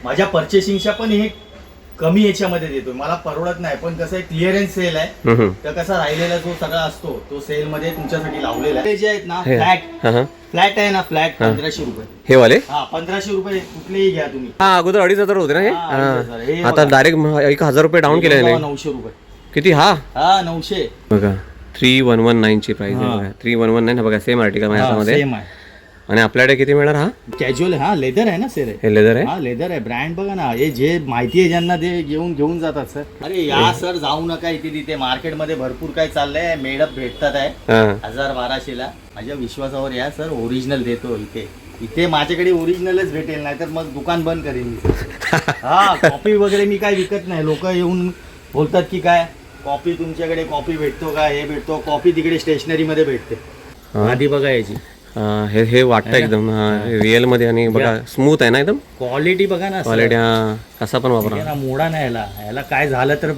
माझ्या परचेसिंगच्या पण हे कमी याच्यामध्ये देतोय, मला परवडत नाही. पण कसं आहे क्लिअरन्स सेल आहे, तर कसा राहिलेला जो सगळा असतो तो सेल मध्ये तुमच्यासाठी लावलेला आहे. जे आहेत ना फ्लॅट आहे ना, फ्लॅट 1500 रुपये हे वाले. हा 1500 रुपये कुठलेही घ्या तुम्ही. हा अगोदर 2500 होते ना हे. 2500. आता डायरेक्ट 1000 रुपये डाऊन केले. 900 रुपये किती? हा 900 बघा 3119 ची प्राइस आहे बघा. 3119 बघा, सेम आर्टिकल माझ्या हातामध्ये. सेम आहे. आणि आपल्याकडे किती मिळणार? हा कॅज्युअल हा लेदर आहे ना सर, हे लेदर आहे. हा लेदर आहे. ब्रँड बघा ना, हे जे माहिती आहे ज्यांना ते घेऊन जातात सर. अरे या सर जाऊ नका इथे तिथे, मार्केटमध्ये भरपूर काय चाललंय, मेडअप भेटतात आहे 1000-1200 ला. माझ्या विश्वासावर या सर, ओरिजिनल देतो इथे माझ्याकडे ओरिजिनलच भेटेल, नाही तर मग दुकान बंद करेन मी सर. हा कॉपी वगैरे मी काय विकत नाही. लोक येऊन बोलतात की काय कॉपी तुमच्याकडे कॉपी भेटतो का, हे भेटतो. कॉपी तिकडे स्टेशनरी मध्ये भेटते. आधी बघा याची हे वाटतं एकदम रिअल मध्ये. आणि बघा स्मूथ आहे ना एकदम. क्वालिटी बघा ना, क्वालिटी कसा पण वापरा ना, मोडा नाही याला काय झालं तर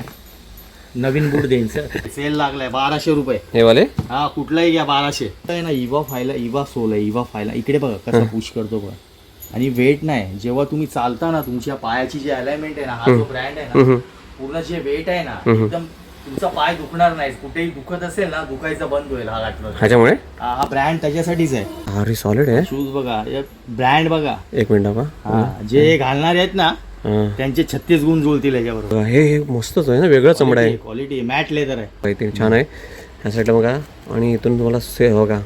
नवीन बूट देईन सर. सेल लागलाय 1200 रुपये हे वाले. हा कुठलाही घ्या 1200 आहे ना. इवा फायला, इवा सोल आहे, इवा फायला. इकडे बघा कसा पुश करतो बघा. आणि वेट नाही, जेव्हा तुम्ही चालता ना तुमच्या पायाची जी अलाइनमेंट आहे ना, हा जो ब्रँड आहे ना, पूर्ण जे वेट आहे ना, एकदम तुमचा पाय दुखणार नाही. कुठेही दुखत असेल ना, दुखायचं बंद होईल हा घातला. ह्याच्यामुळे हा ब्रँड त्याच्यासाठीच आहे. अरे सॉलिड आहे. शूज बघा, ब्रँड बघा. एक मिनिट बघा. जे घालणारे आहेत ना त्यांचे 36 गुण जुळतील याच्याबरोबर. हे मस्तच आहे ना, वेगळं चमडा आहे. क्वालिटी मॅट लेदर आहे, ते छान आहे. ह्या साईडला बघा. आणि इथून तुम्हाला बघा,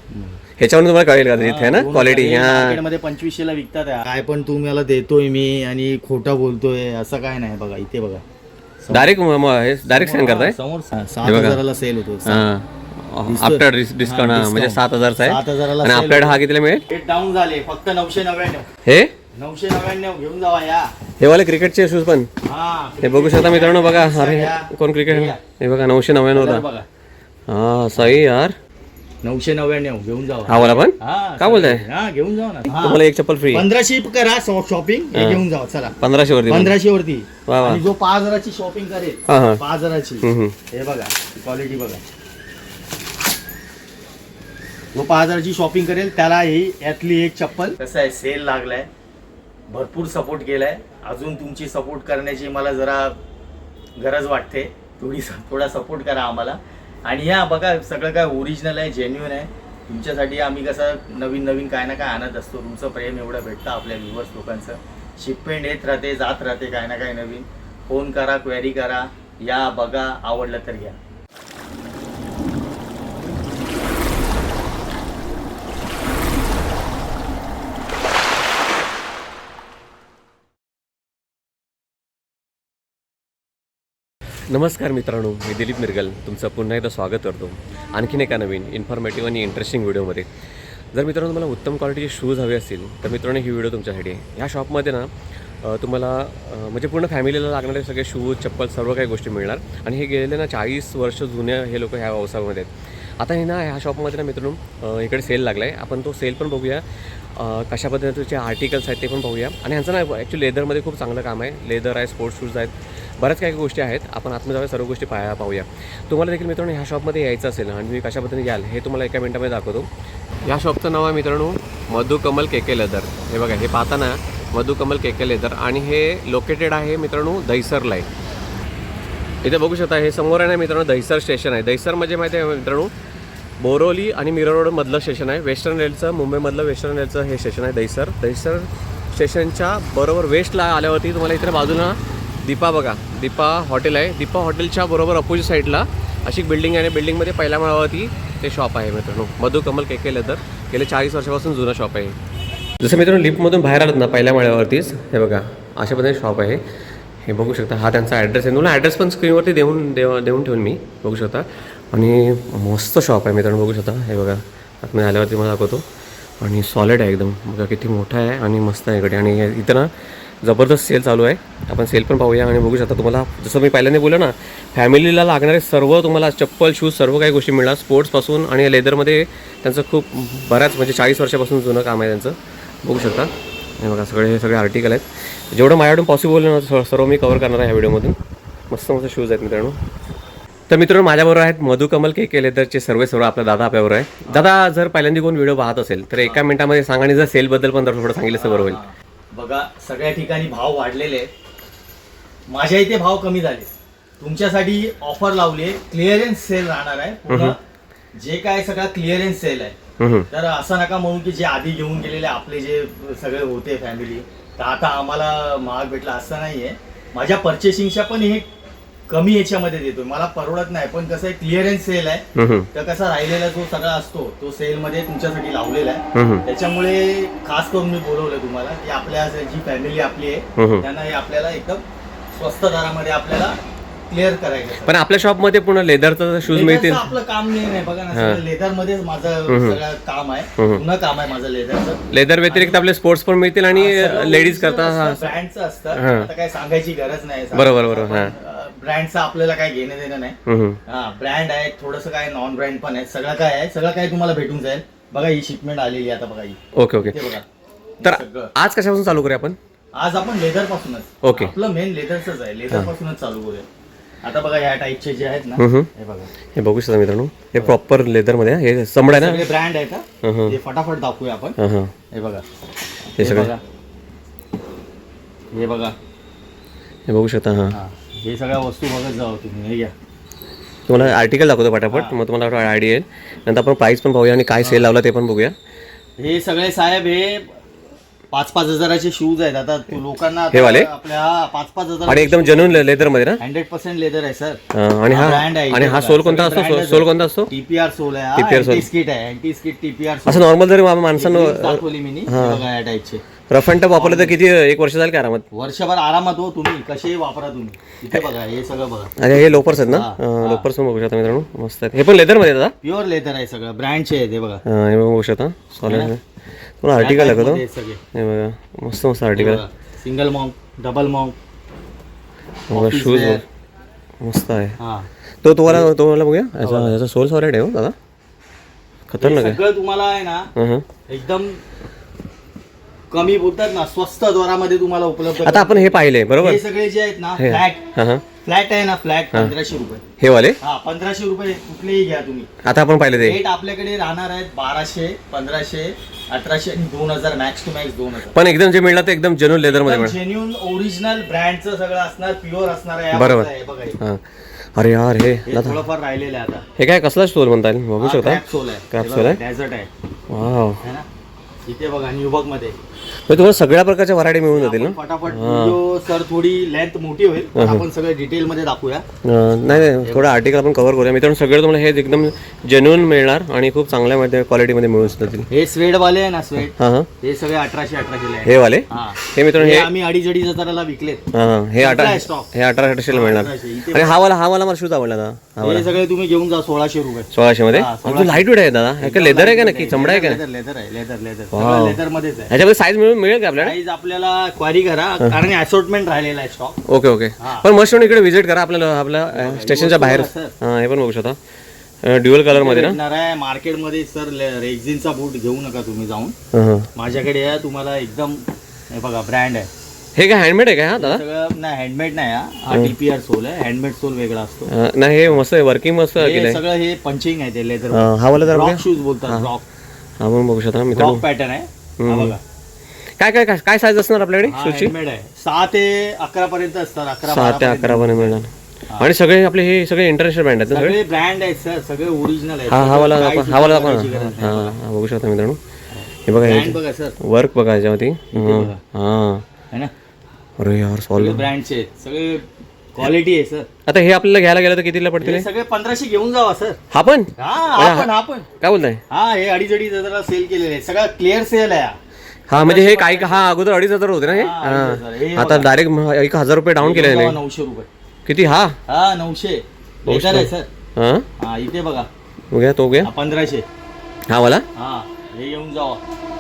ह्याच्यावरून तुम्हाला कळेल का तिथे ना क्वालिटी. मार्केटमध्ये 2500 ला विकतात. काय पण तुम्हाला देतोय मी आणि खोटा बोलतोय असं काय नाही. बघा इथे बघा, डायरेक्ट सेंड करताय. समोर 7000 सेल होतो. आफ्टर डिस्काउंट म्हणजे 7000चा आहे. 7000 आणि आपल्याकडे हा कितीला मिळेल? रेट डाऊन झाले, फक्त 999. हे 999 घेऊन जावा या. हे वाले क्रिकेटचे शूज पण हे बघू शकता मित्रांनो. बघा अरे कोण क्रिकेट, हे बघा 999 होता. हा सही यार, 999 घेऊन जावा. हा वाला पण काय बोलताय? हा घेऊन जावा ना. तुम्हाला एक चप्पल फ्री. 1500 करा शॉपिंग, घेऊन जावा. चला 1500 वरती. 1500 वरती. वा वा. आणि जो 5000ची शॉपिंग करेल, 5000ची, हे बघा क्वालिटी बघा. जो 5000ची शॉपिंग करेल त्याला ही यातली एक चप्पल. कसं आहे, सेल लागलाय, भरपूर सपोर्ट केलाय. अजून तुमची सपोर्ट करण्याची मला जरा गरज वाटते. थोडा सपोर्ट करा आम्हाला. आणि या बघा सगळं काय ओरिजिनल आहे, जेन्युइन आहे. तुमच्यासाठी आम्ही कसं नवीन काय ना काय आणत असतो. तुमचं प्रेम एवढं भेटतं आपल्या व्ह्युअर्स लोकांचं. शिपमेंट येत राहते, जात राहते, काय ना काय नवीन. फोन करा, क्वेरी करा, या बघा, आवडलं तर घ्या. नमस्कार मित्रांनो, मी दिलीप मिरगल तुमचं पुन्हा एकदा स्वागत करतो आणखीन एका नवीन इन्फॉर्मेटिव्ह आणि इंटरेस्टिंग व्हिडिओमध्ये. जर मित्रांनो तुम्हाला उत्तम क्वालिटीचे शूज हवे असतील तर मित्रांनो ही व्हिडिओ तुमच्यासाठी आहे. ह्या शॉपमध्ये ना तुम्हाला म्हणजे पूर्ण फॅमिलीला लागणारे सगळे शूज, चप्पल, सर्व काही गोष्टी मिळणार. आणि हे गेलेले ना 40 वर्ष जुने हे लोक ह्या व्यवसायामध्ये आहेत. आता हे ना ह्या शॉपमध्ये ना मित्रांनो इकडे सेल लागला आहे. आपण तो सेल पण बघूया, कशा पद्धतीचे आर्टिकल्स आहेत ते पण पाहूया. आणि ह्यांचं ना ॲक्च्युली लेदरमध्ये खूप चांगलं काम आहे. लेदर आहे, स्पोर्ट्स शूज आहेत, बऱ्याच काही गोष्टी आहेत. आपण आतमध्ये जाऊया, सर्व गोष्टी पाहूया. तुम्हाला देखील मित्रांनो ह्या शॉपमध्ये यायचं असेल आणि तुम्ही कशा पद्धतीने याल हे तुम्हाला एका मिनिटामध्ये दाखवतो. या शॉपचं नाव आहे मित्रांनो मधुकमल केके लेदर. हे बघा, हे पाहताना मधुकमल केके लेदर. आणि हे लोकेटेड आहे मित्रांनो दहिसरला आहे. इथे बघू शकता, हे समोर आहे ना मित्रांनो दहिसर स्टेशन आहे. दहिसर म्हणजे माहिती आहे मित्रांनो बोरोली आणि मिरर रोडमधलं स्टेशन आहे. वेस्टर्न रेलचं, मुंबईमधलं वेस्टर्न रेलचं हे स्टेशन आहे दहिसर. दहिसर स्टेशनच्या बरोबर वेस्टला आल्यावरती तुम्हाला इथे बाजूला दीपा बघा, दीपा हॉटेल आहे. दीपा हॉटेलच्या बरोबर अपोजिट साईडला अशी बिल्डिंग आहे. बिल्डिंगमध्ये पहिल्या माळावरती ते शॉप आहे मित्रांनो मधुकमल केके लेदर. गेले 40 वर्षापासून जुना शॉप आहे. जसं मित्रांनो लिफ्टमधून बाहेर आलात ना पहिल्या माळ्यावरतीच हे बघा अशा पद्धतीने शॉप आहे. हे बघू शकता, हा त्यांचा ॲड्रेस आहे. तुम्हाला ॲड्रेस पण स्क्रीनवरती देऊन ठेवून मी बघू शकता. आणि मस्त शॉप आहे मित्रांनो, बघू शकता. हे बघा आतमध्ये आल्यावरती मला दाखवतो. आणि सॉलिड आहे एकदम, बघा किती मोठा आहे आणि मस्त आहे इकडे. आणि इथं ना जबरदस्त सेल चालू आहे. आपण सेल पण पाहूया. आणि बघू शकता तुम्हाला जसं मी पहिल्यांदा बोललो ना, फॅमिलीला लागणारे सर्व तुम्हाला चप्पल, शूज, सर्व काही गोष्टी मिळणार स्पोर्ट्सपासून. आणि लेदरमध्ये त्यांचं खूप बऱ्याच म्हणजे 40 वर्षापासून जुनं काम आहे त्यांचं. बघू शकता हे बघा हे सगळे आर्टिकल आहेत. जेवढं माझ्याकडून पॉसिबल ना सर्व मी कव्हर करणार आहे ह्या व्हिडिओमधून. मस्त मस्त शूज आहेत मित्रांनो. तर मित्रांनो माझ्याबरोबर आहेत मधुकमल केके लेदरचे सर्व आपला दादा आपल्याबरोबर आहे. दादा जर पहिल्यांदा कोण व्हिडिओ पाहत असेल तर एका मिनिटामध्ये सांगा. आणि जर सेलबद्दल पण थोडं सांगितलं तर बरं होईल. बघा सगळ्या ठिकाणी भाव वाढलेले आहेत. माझ्या इथे भाव कमी झाले. तुमच्यासाठी ऑफर लावली आहे. क्लिअरन्स सेल राहणार आहे पूर्ण. जे काय सगळा क्लिअरन्स सेल आहे. तर असं नका म्हणून की जे आधी घेऊन गेलेले आपले जे सगळे होते फॅमिली तर आता आम्हाला महाग भेटला असं नाहीये. माझ्या परचेसिंगच्या पण हे कमी याच्यामध्ये देतोय. मला परवडत नाही पण कसं आहे क्लिअरन्स सेल आहे. तर कसा राहिलेला जो सगळा असतो तो सेल मध्ये तुमच्यासाठी लावलेला आहे. त्याच्यामुळे खास करून मी बोलवलं तुम्हाला की आपल्या जी फॅमिली आपली आहे त्यांना हे आपल्याला एकदम स्वस्त दरामध्ये आपल्याला क्लिअर करायचं. पण आपल्या शॉप मध्ये पूर्ण लेदरचं शूज मिळतील. आपलं काम नाही बघा ना, लेदर मध्येच माझं सगळं काम आहे. पूर्ण काम आहे माझं लेदरचं. लेदर व्यतिरिक्त आपले स्पोर्ट्स पण मिळतील आणि लेडीज करता ब्रँडचं असतं. आता काय सांगायची गरज नाही. बरोबर. ब्रँडचं आपल्याला काय घेणं देणं नाही. हा ब्रँड आहे थोडस काय नॉन ब्रँड पण आहे. सगळं काय आहे सगळं काय तुम्हाला भेटून जाईल. बघा ही शिपमेंट आलेली आता बघा ही. ओके बघा. तर आज कशापासून चालू करूया आपण? आज आपण लेदर पासूनच. ओके. आपलं मेन लेदरच आहे. लेदर पासूनच चालू करूया. आता बघा या टाईपचे जे आहेत ना हे बघा. हे बघू शकता मित्रांनो हे प्रॉपर लेदर मध्ये हे चमडा आहे ना. ब्रँड आहे का हे फटाफट दाखवूया आपण. हे बघा हे सगळं हे बघा हे बघू शकता. हे सगळ्या वस्तू बघत जाऊ तुम्ही. हे घ्या तुम्हाला आर्टिकल दाखवतो पटापट मग तुम्हाला आयडिया येईल. नंतर आपण प्राइस पण पाहूया आणि काय सेल लावला ते पण बघूया. हे सगळे साहेब हे 5-5 हजाराचे शूज आहेत. आता लोकांना हे वाले आपल्या 5-5 हजार आणि एकदम जेन्युइन लेदर मध्ये ना 100% लेदर आहे सर. आणि हा ब्रँड आहे. आणि हा सोल कोणता असतो? सोल कोणता असतो? टीपीआर सोल आहे. TPR sole. स्किट आहे. Anti skid TPR. असं नॉर्मल जर माणसांना दाखवली मी बघा या टाईपचे रफ अँड टफ वापरलं तर किती 1 वर्ष जाईल का आरामात? वर्षभर आरामात हो. तुम्ही कसेही वापरा तुम्ही. इथे बघा हे सगळं बघा. अरे हे लोपर्स आहेत ना? लोपर्स पण बघू शकता मित्रांनो मस्त आहेत. हे पण लेदर मध्ये दादा प्युअर लेदर आहे सगळं. ब्रँडचे आहे ते बघा. हे बघू शकता सॉलिड. तुम्हाला आर्टिकल लागतो हे बघा मस्त article. Single mount double mount shoes मस्त आहे. तो तुम्हाला बघूया याचा सोल सॉलिड आहे हो दादा. खतरनाक आहे. सगळं तुम्हाला आहे ना एकदम कमी बोलतात ना स्वस्त दरामध्ये तुम्हाला उपलब्ध. आता आपण हे पाहिले बरोबर. हे सगळे जे आहेत ना फ्लॅट आहे ना फ्लॅट 1500 रुपये हे वाले. 1500 रुपये कुठलेही घ्या तुम्ही. आता आपण पाहिले ते रेट आपल्याकडे राहणार आहेत 1200 1500 1800 आणि 2000 मॅक्स टू मॅक्स 2000. पण एकदम जे मिळणार ते एकदम जेन्युइन लेदर मध्ये मिळणार. जेन्युइन ओरिजिनल ब्रँडचं सगळं असणार. प्युअर असणार आहे. बरोबर. बघा अरे यार हे थोडंफार राहिलेलं आहे. आता हे काय कसला सोल म्हणता येईल बघू शकता. क्रॅप सोल आहे. डेझर्ट आहे. वाव. इथे बघा न्यूबॉक मध्ये तुम्हाला सगळ्या प्रकारच्या व्हरायटी मिळून जातील ना. फटाफट व्हिडिओ सर थोडी लेंथ मोठी होईल. आपण सगळं डिटेल मध्ये दाखवूया. नाही थोडं आर्टिकल आपण कव्हर करूया मित्रांनो. सगळं तुम्हाला हे एकदम जेन्युइन मिळणार आणि खूप चांगल्या क्वालिटीमध्ये मिळून जातील. हे स्वेड वाले आहे ना स्वेड हे सगळे 1800 हे वाले. हे मित्रांनो हे आम्ही 2.5 हजाराला विकलेत. हे 1800 मिळणार. आणि हा वाला मला शूज आवडला दादा. हे सगळे तुम्ही घेऊन जा 1600 रुपये. 1600 मध्ये लाईट वेट आहे दादा. लेदर आहे का नक्की चमडा आहे का? लेदर आहे. लेदर मध्येच आहे. ह्याच्यामध्ये साईज मिळेल का आपल्याला? साईज आपल्याला क्वारी करा कारण असॉर्टमेंट राहिलेला आहे स्टॉक. ओके पण मस्त इकडे व्हिजिट करा आपल्याला आपल्या स्टेशनच्या बाहेर. हे पण बघू शकता ड्युअल कलर मध्ये ना. मार्केट मध्ये सर रेक्झिनचा बूट घेऊ नका तुम्ही जाऊन. माझ्याकडे आहे तुम्हाला एकदम हे बघा ब्रँड आहे. हे काय हँडमेड आहे का? हा दादा सगळं नाही हँडमेड नाही. हा टीपीआर सोल आहे. हँडमेड सोल वेगळा असतो. नाही हे मस्त आहे वर्किंग मस्त केलंय. सगळं हे पंचिंग आहे ते लेदर. हा वाला जर शूज बोलतात रॉक. हा पण बघू शकता मित्रांनो पॅटर्न आहे. बघा काय साईज असणार आपल्याकडे शूजची? 6 ते 11 पर्यंत असतात. 7 ते 11 पर्यंत मिळणार. आणि सगळे आपले हे सगळे इंटरनॅशनल ब्रँड आहेत. सगळे ब्रँड आहेत सर. सगळे ओरिजिनल आहेत. हा वाला बघू शकता मित्रांनो. हे बघा सर वर्क बघा याच्यावरती. अरे यार सॉलिड ब्रँडचे सगळे क्वालिटी आहे सर. आता हे आपल्याला घ्यायला गेलं तर कितीला पडतील? सगळे 1500 घेऊन जावा सर. हा पण काय बोलताय? हे 2.5 हजाराला सेल केलेले. सगळं क्लिअर सेल आहे. हा म्हणजे हे काही अगोदर 2,500 होते ना हे. आता डायरेक्ट 1,000 रुपये डाऊन केले. 900 रुपये किती? 900 लेदर आहे सर. इथे बघा तो घ्या 1500. हा वाला हे घेऊन जावा.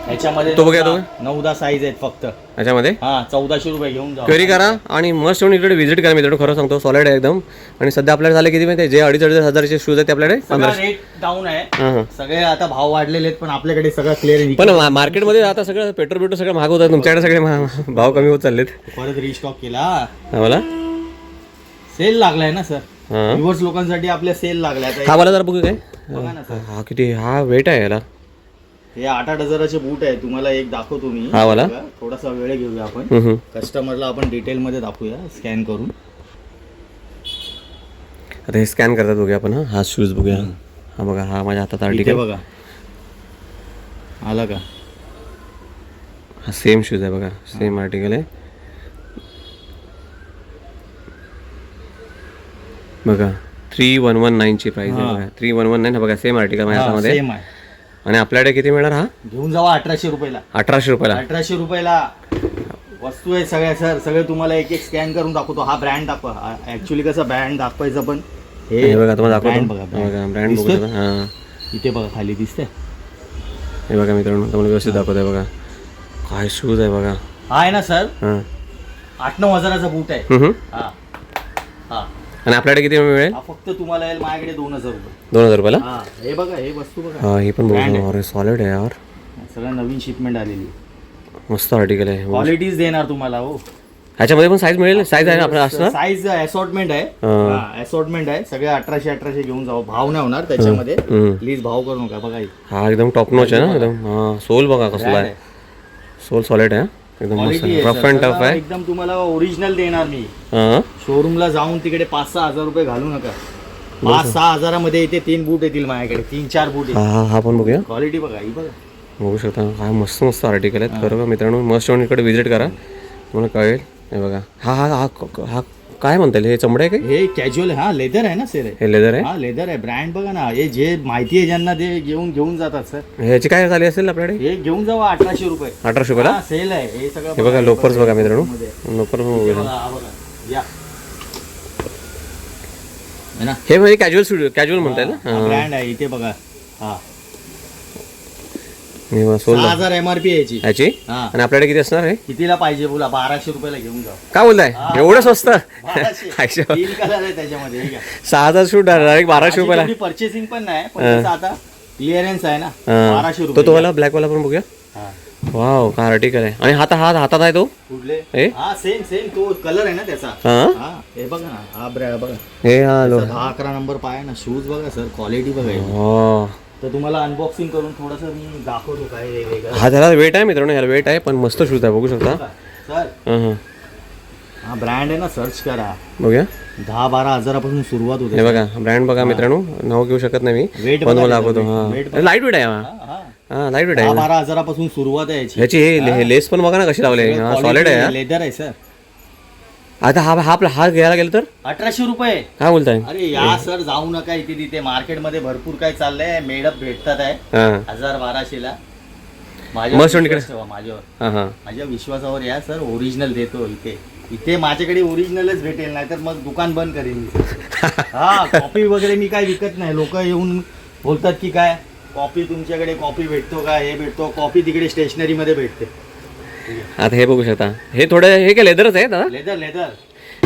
याच्यामध्ये तो बघा 9-10 साईज आहेत फक्त याच्यामध्ये. 1400 रुपये घेऊन जा. क्वेरी करा आणि मस्त येऊन इकडे व्हिजिट करा मित्रांनो. खरं सांगतो सॉलिड आहे एकदम. आणि सध्या आपल्याला झाले किती माहिती? जे 2,500 हजारचे शूज आहेत आपल्याकडे 1500. रेट डाऊन आहे. सगळे आता भाव वाढलेले आहेत पण आपल्याकडे सगळं क्लिअर. पण मार्केटमध्ये आता सगळं पेट्रोल सगळं महाग होतात. तुमच्याकडे सगळे भाव कमी होत चाललेत. परत रिस्टॉक केला. मला सेल लागलाय ना सर. व्ह्युअर्स लोकांसाठी आपल्या सेल लागलाय. हा मला जरा बघू काय. बघा ना सर. हा किती वेट आहे याला. हे 8-8 हजाराचे बूट आहे. तुम्हाला एक दाखवतो मी. हा वाला? बघा, थोडासा वेळ घेऊया आपण. हम्म. कस्टमरला आपण डिटेलमध्ये दाखवूया स्कॅन करून. आता हे स्कॅन करतात बघूया आपण. हा शूज बघूया. हा बघा, हा माझ्या हातात इथे आर्टिकल बघा आला का? हा सेम शूज आहे बघा, सेम आर्टिकल आहे बघा. 3119 ची प्राइस आहे बघा. 3119 बघा, सेम आर्टिकल माझ्या हातामध्ये. सेम आहे. आणि आपल्याकडे किती मिळणार हा? घेऊन जावा 1800 रुपयाला. 1800 रुपयाला. 1800 रुपयाला वस्तू आहे सगळ्या सर. सगळे तुम्हाला एक एक स्कॅन करून दाखवतो. हा ब्रँड दाखवा. ऍक्च्युली कसं ब्रँड दाखवायचं पण हे बघा तुम्हाला brand दाखवतो. बघा, बघा ब्रँड बघू दिसतोय? शकता. हा इथे बघा खाली दिसतंय. हे बघा मित्रांनो, तुम्हाला व्यवस्थित दाखवतोय बघा. काय शूज आहे बघा. हा आहे ना सर, हा 8-9 हजाराचा बूट आहे. हम्म. हा हा आणि आपल्याकडे किती मिळेल? हा फक्त तुम्हाला येईल माझ्याकडे 2000 रुपये. 2000 रुपयाला. हा हे बघा, हे वस्तू बघा. हा हे पण Brand बघू. आहे. अरे सॉलिड आहे यार, सगळं नवीन शिपमेंट आलेली. मस्त आर्टिकल आहे. क्वालिटीज देणार तुम्हाला. हो ह्याच्यामध्ये पण साईज मिळेल. साईज आहे ना आपल्याला असणार? साईज असॉर्टमेंट आहे. असॉर्टमेंट आहे. सगळे 1800 घेऊन जाऊ. भाव नाही होणार त्याच्यामध्ये. प्लीज भाव करू नका. बघा इथे. हा एकदम टॉप नॉच आहे ना एकदम. हा सोल बघा कसला आहे. सोल सॉलिड आहे एकदम मस्त. क्वालिटी रफ अँड टफ आहे एकदम. तुम्हाला ओरिजिनल देणार मी. हा. शोरूमला जाऊन तिकडे 5-6 हजार रुपये घालू नका. 5-6 हजारामध्ये इथे 3 बूट येतील माझ्याकडे. 3-4 बूट येतील. हा हा पण बघूया. क्वालिटी बघा ही बघा. बघू शकता काय मस्त मस्त आर्टिकल आहेत. बरोबर मित्रांनो, मस्त येऊन इकडे व्हिजिट करा, तुम्हाला कळेल. हे बघा. हा हा हा हा काय म्हणता येईल? हे चमडे आहे काय? हे कॅज्युअल. हा लेदर आहे ना सर. हे लेदर आहे. हा लेदर आहे. ब्रँड बघा ना. हे जे माहिती आहे ज्यांना ते घेऊन जातात सर. ह्याची काय झाली असेल आपल्याकडे? हे घेऊन जावा 1800 रुपये. 1800 रुपयाला सेल आहे हे सगळं. हे बघा लोफर्स बघा मित्रांनो. मध्ये. लोफर पण हे बघूया. बघा, हा बघा. या है ना. हे म्हणजे कॅज्युअल कॅज्युअल म्हणता येईल ना. ब्रँड आहे इथे बघा. हा हे बघा, सोल 6000 MRP याची. ह्याची. हा आणि आपल्याकडे किती असणार आहे? कितीला पाहिजे बोला. 1200 रुपयाला घेऊन जा. काय बोलताय एवढं स्वस्त? 1200. 3 कलर आहे त्याच्यामध्ये. हे घ्या. 6000 शूट डायरेक्ट 1200 रुपयाला. पर्चेसिंग पण नाही पण त्याचं आता क्लिअरन्स आहे ना. 1200 तो रुपये. तुम्हाला ब्लॅक वाला पण बघूया. हा. वाव काय आर्टिकल आहे. आणि हातात आहे तो. कुठले? हे? हा सेम तो कलर आहे ना त्याचा. हा हा हे बघा ना. हा बघा. हे हा लो. 10-11 नंबर पाय ना. शूज बघा सर. क्वालिटी बघा याची. हा तर तुम्हाला अनबॉक्सिंग करून थोडंसं मी दाखवतो काय वेगळं. हा त्याला वेट आहे मित्रांनो, याला वेट आहे पण मस्त शूज आहे बघू शकता. सर हां हा ब्रँड आहे ना. सर्च करा. बघूया. 10-12 हजारापासून सुरुवात होते. हे बघा ब्रँड बघा मित्रांनो, नाव घेऊ शकत नाही मी Weight पण बघा मला त्याचं, दाखवतो. weight हा लाईट वेट आहे हा. हा हा लाईट वेट आहे. 10-12 हजारापासून सुरुवात आहे याची. ह्याची हे लेस पण बघा ना कशी लावले. हा सॉलिड आहे. लेदर आहे सर. आता हा घ्यायला गेलं तर 1800 रुपये. काय बोलताय? अरे या सर जाऊ नका इथे तिथे. मार्केटमध्ये भरपूर काय चाललंय. मेडअप भेटतात आहे हा 1000-1200 मस्त इकडे. माझ्यावर हा हा माझ्या विश्वासावर या सर. ओरिजिनल देतो इथे माझ्याकडे ओरिजिनलच भेटेल. नाही तर मग दुकान बंद करेन मी. हा कॉपी वगैरे मी काय विकत नाही. लोक येऊन बोलतात की काय कॉपी तुमच्याकडे कॉपी भेटतो का हे भेटतो. कॉपी तिकडे स्टेशनरी मध्ये भेटते. आता हे बघू शकता. हे थोडं हे काय लेदरच आहे दादा लेदर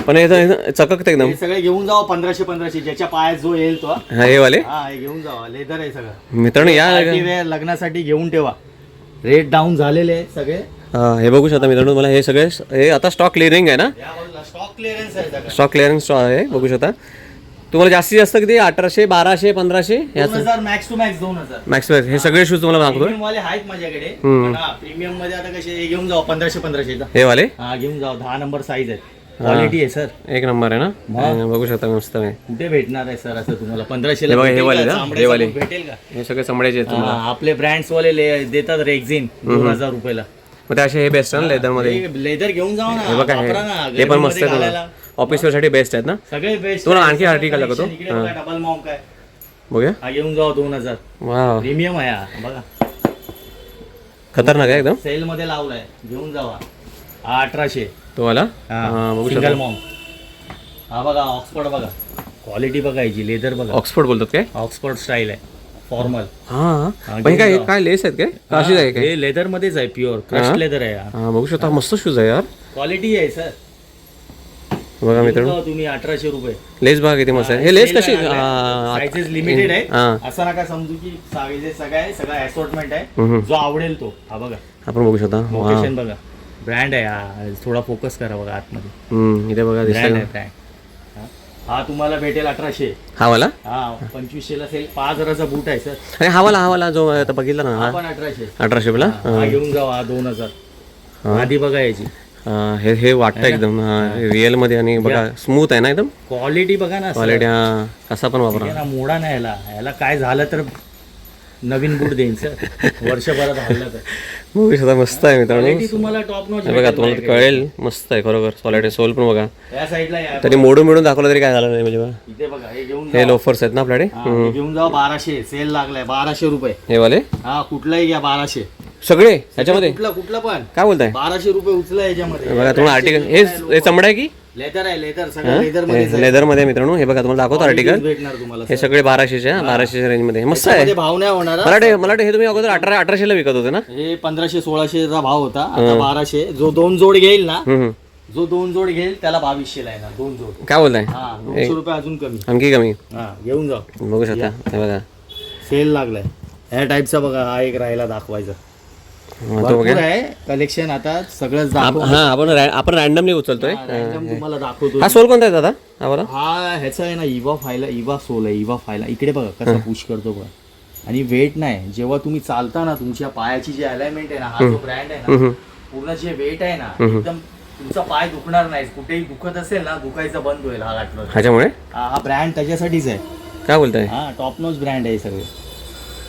पण हे चककतं एकदम. हे सगळे घेऊन जावा 1500 ज्याच्या पायात जो येईल तो. हा हे वाले हा हे घेऊन जावा. लेदर आहे सगळं मित्रांनो या. पार्टी वेअर लग्नासाठी घेऊन ठेवा. रेट डाऊन झालेले आहे सगळे. हा हे बघू शकता मित्रांनो मला. हे सगळे हे आता स्टॉक क्लिअरिंग आहे ना. या बाजूला स्टॉक क्लिअरन्स आहे सगळं. स्टॉक क्लिअरन्स आहे बघू शकता. तुम्हाला जास्तीत जास्त किती 1800 1200 1500 याचं 2000 मॅक्स टू मॅक्स 2000. मॅक्स हे सगळे शूज तुम्हाला दाखवतो. प्रीमियम वाले आहेत माझ्याकडे. पण हा प्रीमियम मध्ये आता कसे हे घेऊन जावा 1500 हे वाले हा घेऊन जावा. 10 नंबर साईज आहे. क्वालिटी आहे सर. एक नंबर आहे ना. बघू शकता मस्त आहे. कुठे भेटणार आहे सर असं तुम्हाला 1500 हे बघा, हे वाले ना, हे वाले. भेटेल का? हे सगळे चमड्याचे आहेत तुम्हाला. आपले ब्रँड्स वाले देतात रेक्झिन 2000 रुपयाला. मग ते असे हे बेस्ट आहे ना लेदर मध्ये. लेदर घेऊन जावा ना. हे बघा वापरा ना. हे पण मस्त गर्मीमध्ये आहे. घालायला. ऑफिस वेअर साठी बेस्ट आहेत ना. सगळे बेस्ट. तुम्हाला आणखी article दाखवतो. डबल मॉन्क आहे. बघूया. हा घेऊन जावा 2000. वा प्रीमियम आहे हा. बघा खतरनाक आहे एकदम. सेल मध्ये लावलाय. घेऊन जावा. हा 1800 तो वाला. हा बघू सिंगल शकता. मॉन्क. हा बघा ऑक्सफोर्ड बघा. क्वालिटी बघायची. लेदर बघा. ऑक्सफोर्ड बोलतात काय? ऑक्सफोर्ड स्टाईल आहे. फॉर्मल. हा पण हे काय काय लेस आहेत काय अशीच आहे काय? हे लेदर मध्येच आहे. प्युअर क्रश लेदर आहे. हा बघू शकता मस्त शूज आहे यार. क्वालिटी आहे सर. बघा मित्रांनो तुम्ही 1800 रुपये. लेस बघा किती मस्त आहे. हे लेस कशी साइजेस लिमिटेड आहे. हा असं नका समजू की साइजेस सगळं आहे. सगळं असॉर्टमेंट आहे. हम्म. जो आवडेल तो. हा बघा आपण बघू शकता. लोकेशन बघा. ब्रँड आहे हा. थोडा फोकस करा बघा आतमध्ये. इथे बघा ब्रँड आहे दिसतंय. ब्रँड. हा तुम्हाला भेटेल 1800. हा वाला हा 2500 ला सेल 5000चा बूट आहे सर. आणि हा वाला जो आता बघितला ना हा हा पण 1800. 1800 रुपयाला. हा घेऊन जावा हा 2000. आधी बघा याची हे वाटतं एकदम रिअल मध्ये आणि बघा स्मूथ आहे ना एकदम. क्वालिटी बघा ना क्वालिटी हा कसा पण वापरा. ना मोडा नाही याला काय झालं तर नवीन बूट देईन सर वर्षभरात हल्ला तर. मूवी सुद्धा मस्त आहे मित्रांनो. क्वालिटी तुम्हाला टॉप नॉच बघा तुम्हाला ते कळेल मस्त आहे खरोखर. क्वालिटी सोल पण बघा या साईडला या तरी मोडून दाखवलं तरी काय झालं नाही म्हणजे बघा. इथे बघा हे घेऊन हे लोफर्स आहेत ना आपल्याकडे. हे घेऊन जावा 1200 सेल लागलाय 1200 रुपये. हे वाले हा कुठलाही घ्या 1200 सगळे ह्याच्यामध्ये. कुठला पण काय बोलताय 1200 रुपये उचला याच्यामध्ये. बघा तुम्हाला आर्टिकल हे चमडा आहे की लेदर आहे लेदर सगळं लेदर मध्ये लेदर मध्ये मित्रांनो. हे बघा तुम्हाला दाखवतो आर्टिकल. भेटणार तुम्हाला हे सगळे 1200चे 1200च्या रेंज मध्ये मस्त आहे. भाव नाही होणार. मला वाटतं हे तुम्ही अगोदर 1800 ला विकत होते ना. हे 1500-1600 चा भाव होता आता 1200. जो 2 जोड घेईल ना जो 2 जोड घेईल त्याला 2200 ला येणार 2 जोड. काय बोलताय. हा 200 रुपये अजून कमी. आणखी कमी. हा घेऊन जा बघू शकता हे बघा सेल लागलाय. ह्या टाईपचा बघा हा एक राहिला दाखवायचा. तो भरपूर आहे कलेक्शन आता सगळंच दाखव. हा आपण रॅन्डमली उचलतोय. तुम्हाला दाखवतो. हा सोल कोणता आहे दादा हा बरं. हा ह्याचा आहे ना इवा सोल आहे. इवा फायला इकडे बघा कसा पुश करतो बघा. आणि वेट नाही जेव्हा तुम्ही चालता ना तुमच्या पायाची जी अलाइनमेंट आहे ना हा जो ब्रँड आहे ना पूर्ण जे वेट आहे ना एकदम तुमचा पाय दुखणार नाही. कुठेही दुखत असेल ना दुखायचं बंद होईल हा घातलं. ह्याच्यामुळे हा ब्रँड त्याच्यासाठीच आहे. काय बोलताय. हा टॉप नॉच ब्रँड आहे सगळे.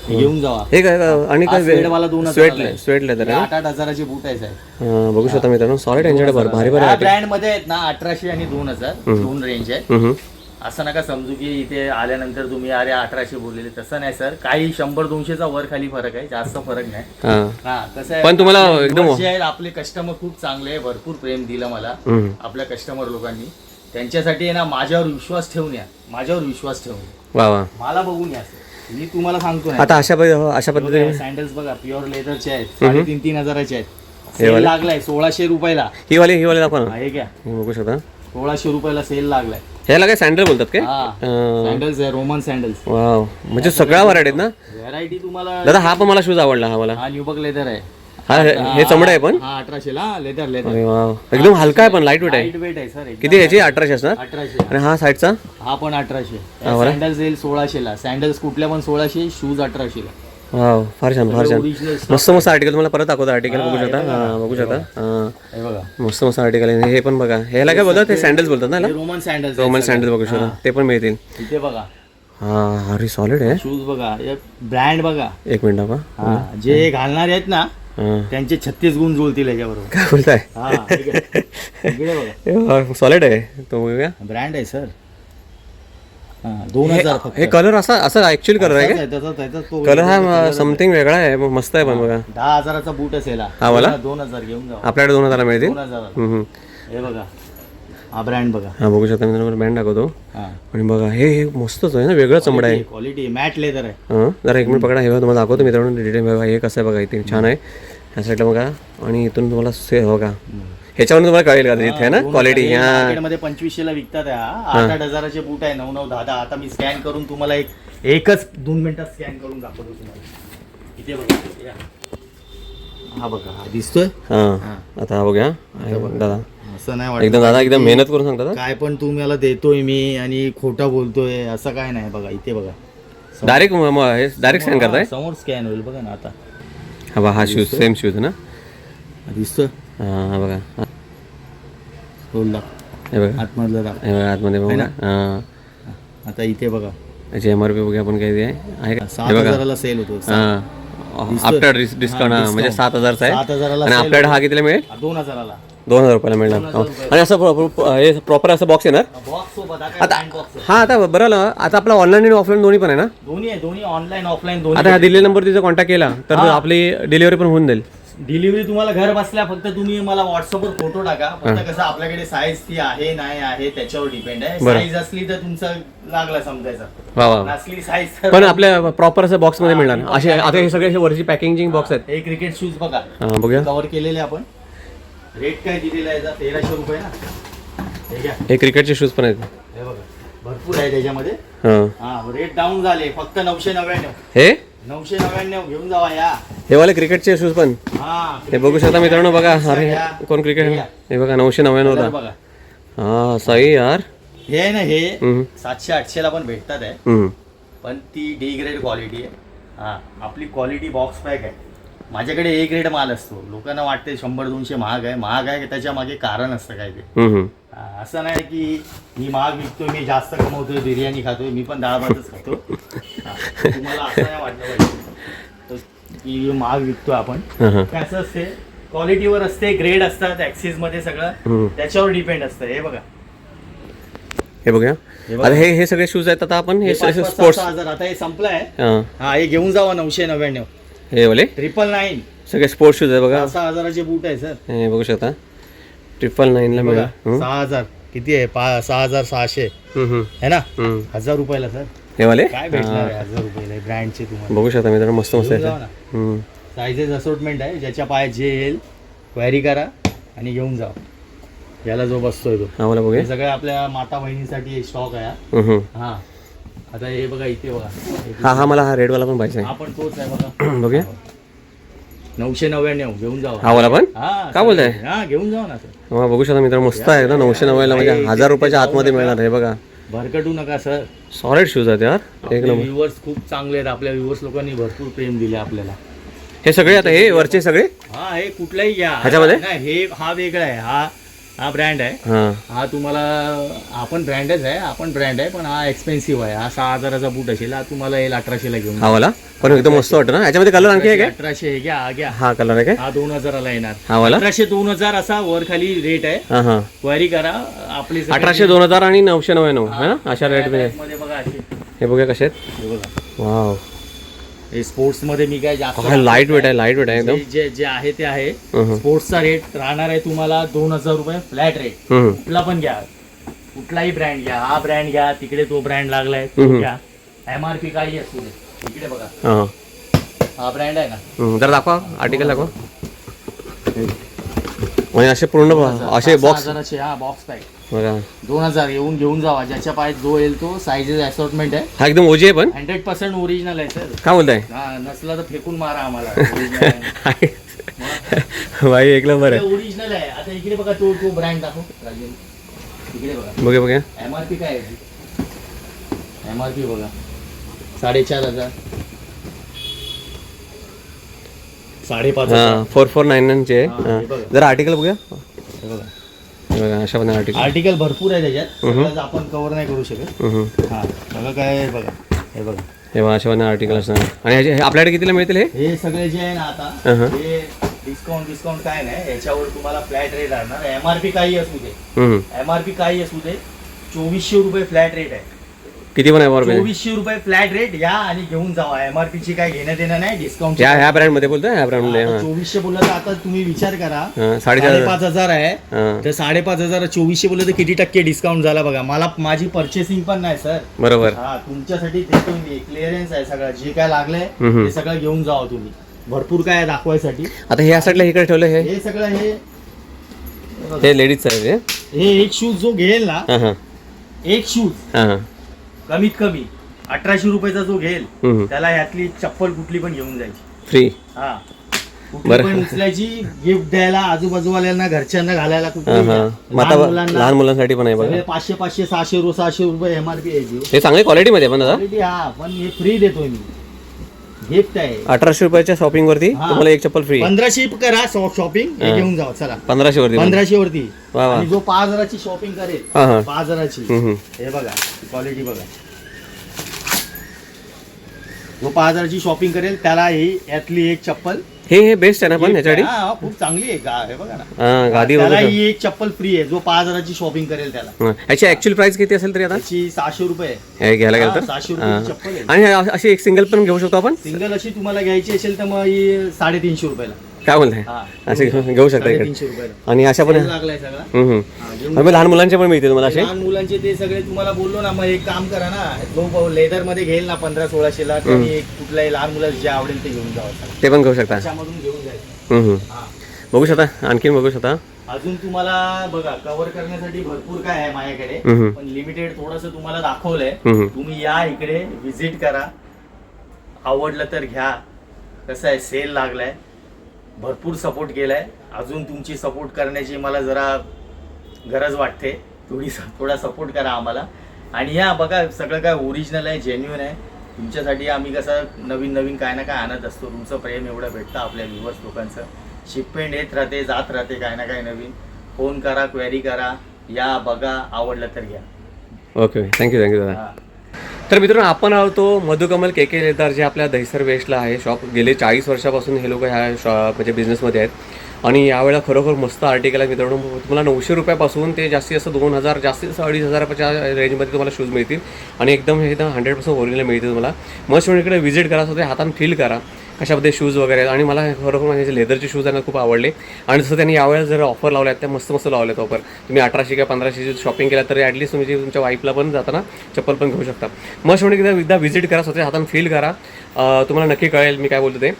घेऊन जावा. हे काय आणि काय स्वेटवाला 2000 स्वेट लेदर 8,000चे बूट आहे साहेब. बघू शकता मित्रांनो. सॉलिड यांच्याकडे भारी भारी ब्रँड मध्ये आहेत ना 1800 आणि 2000 दोन रेंज आहे. असं नका समजू की इथे आल्यानंतर तुम्ही अरे 1800 बोललेले तसं नाही सर. काही 100-200चा वर खाली फरक आहे जास्त फरक नाही. हा कसं आहे पण तुम्हाला एकदम आपले कस्टमर खूप चांगले आहे. भरपूर प्रेम दिलं मला आपल्या कस्टमर लोकांनी. त्यांच्यासाठी आहे ना माझ्यावर विश्वास ठेवून या. माझ्यावर विश्वास ठेवून वा वा मला बघून या सर. मी तुम्हाला सांगतो आता अशा पद्धतीने सँडल्स बघा प्युअर लेदरचे आहेत 3,500 हजाराचे आहेत. सेल लागलाय 1600 रुपयाला. ही वाली दाखवा ना. हे घ्या बघू शकता 1600 रुपयाला सेल लागलाय. ह्याला काय सँडल बोलतात काय. सँडल्स आहे रोमन सँडल्स. वाव म्हणजे सगळ्या व्हरायटी आहेत ना. व्हरायटी तुम्हाला दादा हा पण मला शूज आवडला. हा मला हा न्यूबक लेदर आहे. हा हे चमडा आहे पण. हा 1800 ला लेदर अरे वाव एकदम हलका आहे पण लाईट वेट आहे. लाईट वेट आहे सर. किती ह्याची 1800 असणार. 1800 आणि हा साईडचा हा पण 1800. सँडल्स येईल 1600 ला. सँडल्स कुठल्या पण 1600 शूज 1800 ला. वाव फार छान फार छान. मस्त मस्त आर्टिकल तुम्हाला परत दाखवतो. आर्टिकल बघू शकता. बघू शकता हे बघा मस्त मस्त आर्टिकल आहे. हे पण बघा ह्याला काय बोलतात. ते सँडल्स बोलतात ना. Roman sandals. रोमन सँडल्स बघू शकता ते पण मिळतील. इथे बघा हा अरे सॉलिड आहे. शूज बघा ब्रँड बघा. एक मिनिट हा जे घालणारे आहेत ना त्यांचे 36 गुण जुळतील याच्याबरोबर. काय बोलताय. हा इकडे बघा सॉलिड आहे तो बघूया. ब्रँड आहे सर. 2000 फक्त. हे कलर असा ऍक्च्युअली कलर आहे त्याचा कलर हा समथिंग वेगळा आहे मस्त आहे पण बघा. 10,000चा बूट असेल हा वाला 2000 घेऊन जाऊ. आपल्याकडे 2000 मिळतील. 2000 हे बघा हा ब्रँड बघा. हा बघू शकता मी ब्रँड दाखवतो. आणि बघा हे मस्तच आहे ना वेगळं चमडा आहे. क्वालिटी मॅट लेदर आहे. हां जरा एक मिनिट पकडा. हे तुम्हाला दाखवतो मित्रांनो डिटेल बघा. हे कसं आहे बघा इथे छान आहे. ह्या साईडला बघा आणि इथून तुम्हाला बघा ह्याच्यावरून तुम्हाला कळेल का इथे ना क्वालिटी. मार्केटमध्ये 2500 ला विकतात. 8,000चे बूट आहे 9,900 10,000. आता मी स्कॅन करून तुम्हाला एकच 2 मिनिटात स्कॅन करून दाखवतो तुम्हाला. इथे बघा हा बघा हा दिसतोय. हां आता बघूया दादा. असं नाही वाटत एकदम दादा एकदम मेहनत करून सांगता. काय पण तुम्हाला देतोय मी आणि खोटा बोलतोय असं काय नाही. बघा इथे बघा डायरेक्ट स्कॅन करताय. समोर स्कॅन होईल बघा ना आता. हा बघा हा शूज सेम शूज ना दिसतोय. हा बघा बोलला हे बघा आतमधलं दाखव. हे बघा आतमध्ये बघा. हां आता इथे बघा याची MRP बघूया आपण काय आहे का. 7,000ला सेल होतो. हां आफ्टर डिस्काउंट म्हणजे 7,000चा आहे. 7,000ला आणि आपल्याकडे हा कितीला मिळेल. 2,000ला 2,000 रुपयाला मिळणार. आणि असं प्रॉपर असं बॉक्स येणार. बॉक्स सोबत आता हा आता बरं आता आपला ऑनलाईन आणि ऑफलाईन दोन्ही पण आहे ना. दोन्ही आहे. दोन्ही ऑनलाईन ऑफलाईन दोन्ही. आता हा दिलेला नंबर तिचा कॉन्टॅक्ट केला तर आपली डिलिव्हरी पण होऊन जाईल. डिलिव्हरी तुम्हाला घर बसल्या फक्त तुम्ही मला व्हॉट्सअपवर फोटो टाका. फक्त कसं आपल्याकडे साईज ती आहे नाही आहे त्याच्यावर डिपेंड आहे. साईज असली तर तुमचं लागला समजायचा. नसली साईज पण आपल्या प्रॉपर असं बॉक्स मध्ये मिळणार. असे आता हे सगळे वरची पॅकेजिंग बॉक्स आहेत. हे क्रिकेट शूज बघा बघूया कव्हर केलेले आपण. रेट काय दिलेला आहे 1,300 रुपये ना. हे घ्या हे क्रिकेटचे शूज पण आहेत. हे बघा भरपूर आहे त्याच्यामध्ये. हा रेट डाऊन झाले फक्त 999. हे 999 घेऊन जावा या. हे वाले क्रिकेटचे शूज पण हे बघू शकता मित्रांनो. बघा अरे कोण क्रिकेट हे बघा 999 ला. बघा हा सही यार हे आहे ना हे हम्म. 700-800 ला पण भेटतात आहे, हम्म. पण ती डी ग्रेड क्वालिटी आहे. हा आपली क्वालिटी बॉक्स पॅक आहे. माझ्याकडे ए ग्रेड माल असतो. लोकांना वाटते 100-200 महाग आहे. त्याच्या मागे कारण असतं काय ते. हम्म. असं नाही की मी महाग विकतोय, मी जास्त कमवतोय, बिर्याणी खातोय, मी पण डाळ भातच खातो. तुम्हाला असं नाही वाटलं पाहिजे की महाग विकतोय आपण. काय असं असते, क्वालिटीवर असते, ग्रेड असतात, ऍक्सिस मध्ये सगळं त्याच्यावर डिपेंड असतं. हे बघा, हे बघूया. आता हे सगळे शूज आहेत. आता आपण हे स्पोर्ट्स 5,000 आता हे संपलंय. हा हे घेऊन जावा 999. हे वाले 999 सगळे स्पोर्ट्स शूज आहे बघा. 6,000चे बूट आहे सर. हे बघू शकता 999 ला मिळेल. 6,000 किती आहे? 6,600 है ना. 1,000 रुपयाला सर. हे वाले काय भेटणार आहे 1,000 रुपयाला ब्रँडचे तुम्हाला. बघू शकता मित्रांनो, मस्त मस्त घेऊन आहे. जावा ना. साईजेस असॉर्टमेंट आहे, ज्याच्या पायात जे येईल क्वेरी करा आणि घेऊन जा. याला जो बसतोय तो हा मला बघूया. हे सगळं आपल्या माता बहिणीसाठी स्टॉक आहे. हा आता हे बघा, इथे बघा. हा मला हा रेड वाला पण पाहिजे. हा पण तोच आहे बघा. बघूया. 999 घेऊन जावा. हा वाला पण हा काय बोलताय? हा घेऊन जावा ना सर. हा बघू शकता मित्रांनो, मस्त आहे ना. 999 ला म्हणजे 1,000 रुपयाच्या आतमध्ये मिळणार. हे बघा, भरकटू नका सर. सॉलिड शूज आहेत यार, एक नंबर. व्ह्युअर्स खूप चांगले आहेत. आपल्या व्ह्युअर्स लोकांनी भरपूर प्रेम दिले आपल्याला. हे सगळे आता हे वरचे सगळे हा हे कुठलाही घ्या. ह्याच्यामध्ये? नाही, हे हा वेगळा आहे. हा ब्रँड आहे. हा तुम्हाला आपण ब्रँडच आहे. आपण ब्रँड आहे पण हा एक्सपेन्सिव्ह आहे. हा 6,000चा बूट असेल. हा तुम्हाला येईल 1,800 घेऊन. हा वाला पण एकदम मस्त वाटतं ना. याच्यामध्ये कलर आणखी आहे काय? 1,800 हे घ्या. हा कलर आहे काय? हा 2,000ला येणार. हा वाला 1,800-2,000 असा वर खाली रेट आहे. हा हा क्वेरी करा. आपली 1,800, 2,000 आणि 999 है ना, अशा रेट मध्ये. मध्ये बघा असे. हे बघूया कसे आहेत. हे बघा, वाव, हे स्पोर्ट्स मध्ये मी काय जास्त लाईट वेट आहे एकदम. जे आहे ते आहे. स्पोर्ट्सचा रेट राहणार आहे तुम्हाला 2,000 रुपये फ्लॅट रेट. कुठला पण घ्या, कुठलाही ब्रँड घ्या. हा ब्रँड घ्या, तिकडे तो ब्रँड लागलाय तो घ्या. MRP काही असू दे. इकडे बघा, हा ब्रँड आहे ना. जरा दाखवा, आर्टिकल दाखवा. म्हणजे असे पूर्ण असे बॉक्स. 6,000चे हा बॉक्स पॅक बघा. 2,000 येऊन घेऊन जावा. ज्याच्या पायात जो येईल तो. साईजेस असॉर्टमेंट आहे. हा एकदम ओजी आहे पण 100% ओरिजिनल आहे सर. काय बोलताय? हा नसला तर फेकून मारा आम्हाला. भाई एक नंबर आहे. ओरिजिनल आहे. आता इकडे बघा, तो ब्रँड दाखव राजेंद्र. इकडे बघा, बघूया. MRP काय आहे? MRP बघा 4,500. 5,500. 4499 चे हे बघा. जरा आर्टिकल बघूया. हे बघा, हे बघा अशा पण आर्टिकल. आर्टिकल भरपूर आहे त्याच्यात. सगळंच आपण कव्हर नाही करू शकत. हा बघा काय आहे बघा. हे बघा, हे बघा अशा पण आर्टिकल असणार. आणि हे आपल्याकडे कितीला मिळतील हे? हे सगळे जे आहे ना आता हे डिस्काउंट काय नाही. याच्यावर तुम्हाला फ्लॅट रेट राहणार. MRP काही असू दे. MRP काही असू दे. 2,400 रुपये फ्लॅट रेट आहे. किती पण आहे 2,400 रुपये फ्लॅट रेट या आणि घेऊन जावा. MRP ची काय घेणं देणं नाही. डिस्काउंट ह्या ब्रँड मध्ये बोलतोय. ह्या ब्रँड मध्ये 2,400 बोललं तर आता तुम्ही विचार करा. 5,500 आहे तर 5,500 2,400 बोललं तर किती टक्के डिस्काउंट झाला बघा. मला माझी परचेसिंग पण नाही सर. बरोबर. हा तुमच्यासाठी देतो मी. क्लिअरन्स आहे सगळं. जे काय लागलंय ते सगळं घेऊन जावा तुम्ही. भरपूर काय दाखवायसाठी. आता हे साईडला इकडे ठेवलं. हे सगळं हे लेडीजचं आहे. हे एक शूज जो घेईल ना, एक शूज कमीत कमी 1,800 रुपयाचा जो घेईल त्याला ह्यातली चप्पल कुठली पण घेऊन जायची फ्री. हा कुठली पण उचलायची, गिफ्ट द्यायला, आजूबाजूवाल्यांना, घरच्यांना घालायला. लहान मुलांसाठी पण आहे बघा. 500, 600 रुपये MRP यायची. हे चांगली क्वालिटी मध्ये पण दादा. हा पण हे फ्री देतोय मी. गिफ्ट आहे. 1,800 रुपयाच्या शॉपिंग वरती तुम्हाला एक चप्पल फ्री. 1,500 करा शॉपिंग. हे घेऊन जावा चला. 1,500 वरती. 1,500 वरती. वा वा. आणि जो 5,000ची शॉपिंग करेल, 5,000ची, हे बघा क्वालिटी बघा. जो 5,000ची शॉपिंग करेल त्याला ही यातली एक चप्पल. हे बेस्ट आहे ना पण ह्याच्यासाठी. खूप चांगली आहे. हे बघा ना, गादी त्याला वगैरे. ही एक चप्पल फ्री आहे जो 5,000ची शॉपिंग करेल त्याला. ह्याची ऍक्च्युअल प्राइस किती असेल तरी आता? त्याची 600 रुपये हे घ्यायला गेलं तर 600 रुपयाची चप्पल आहे. आणि अशी एक सिंगल पण घेऊ शकतो आपण. सिंगल अशी तुम्हाला घ्यायची असेल तर मग ही 350 रुपयाला. काय बोलताय? असे घेऊ शकता इकडे. 350 रुपयाला. आणि अशा पण लागलाय सगळा. लहान मुलांचे पण मिळते तुम्हाला असे. लहान मुलांचे ते सगळे तुम्हाला बोललो ना. मग एक काम करा ना, जो लेदर मध्ये घेईल ना 1500-1600 ला, त्यांनी एक कुठलाही लहान मुलाला जे आवडेल ते घेऊन जावं. ते पण घेऊ शकता. त्याच्यामधून घेऊन जायचं. बघू शकता. आणखीन बघू शकता. अजून तुम्हाला बघा कव्हर करण्यासाठी भरपूर काय आहे माझ्याकडे. पण लिमिटेड थोडस तुम्हाला दाखवलंय. तुम्ही या इकडे विजिट करा. आवडलं तर घ्या. कसं आहे, सेल लागलाय. भरपूर सपोर्ट केलाय. अजून तुमची सपोर्ट करण्याची मला जरा गरज वाटते. थोडा सपोर्ट करा आम्हाला. आणि ह्या बघा सगळं काय ओरिजिनल आहे, जेन्युइन आहे. तुमच्यासाठी आम्ही कसं नवीन नवीन काय ना काय आणत असतो. तुमचं प्रेम एवढं भेटतं आपल्या व्ह्युअर्स लोकांचं. शिपमेंट येत राहते जात राहते काय ना काय नवीन. फोन करा, क्वेरी करा, या बघा, आवडलं तर घ्या. ओके, थँक्यू दादा. हां. तर मित्रांनो, आपण आहोतो मधुकमल के लेदर, जे आपल्या दहिसर वेस्टला आहे शॉप. गेले 40 वर्षापासून हे लोक ह्या म्हणजे बिझनेसमध्ये आहेत. आणि यावेळेला खरोखर मस्त आर्टिकल आहे मित्रांनो. तुम्हाला 900 रुपयापासून ते जास्तीत जास्त 2000, जास्तीत जास्त 2500च्या रेंजमध्ये तुम्हाला शूज मिळतील. आणि एकदम हे 100% ओरिजिनल मिळतील तुम्हाला. मस्त म्हणून इकडे व्हिजिट करा, स्वतः हाताने फील करा कशामध्ये शूज वगैरे आहेत. आणि मला खरोखर म्हणजे लेदरचे शूज त्यांना खूप आवडले. आणि जसं त्यांनी यावेळेला जर ऑफर लावल्या आहेत त्या मस्त मस्त लावल्या आहेत ऑफर. तुम्ही 1800 किंवा 1500 शॉपिंग केला तरी ॲटलीस्ट तुम्ही तुमच्या वाईफला पण जाताना चप्पल पण घेऊ शकता. मस्त म्हणून एकदा व्हिजिट करा, स्वतः हाताने फील करा, तुम्हाला नक्की कळेल मी काय बोलतो ते.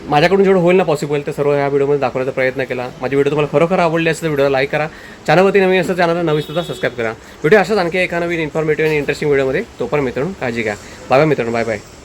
माझ्याकडून जेवढं होईल ना पॉसिबल ते सर्व ह्या व्हिडिओमध्ये दाखवण्याचा प्रयत्न केला. माझी व्हिडिओ तुम्हाला खरोखर आवडली असेल तर व्हिडिओला लाईक करा. चॅनलवरती नवीन असं चॅनलला नवीन सुद्धा सबस्क्राईब करा. व्हिडिओ अशाच आणखी एका नवीन इन्फॉर्मेटिव्ह आणि इंटरेस्टिंग व्हिडिओमध्ये. तोपर्यंत मित्रांनो काळजी घ्या. बाय बाय मित्रांनो, बाय बाय.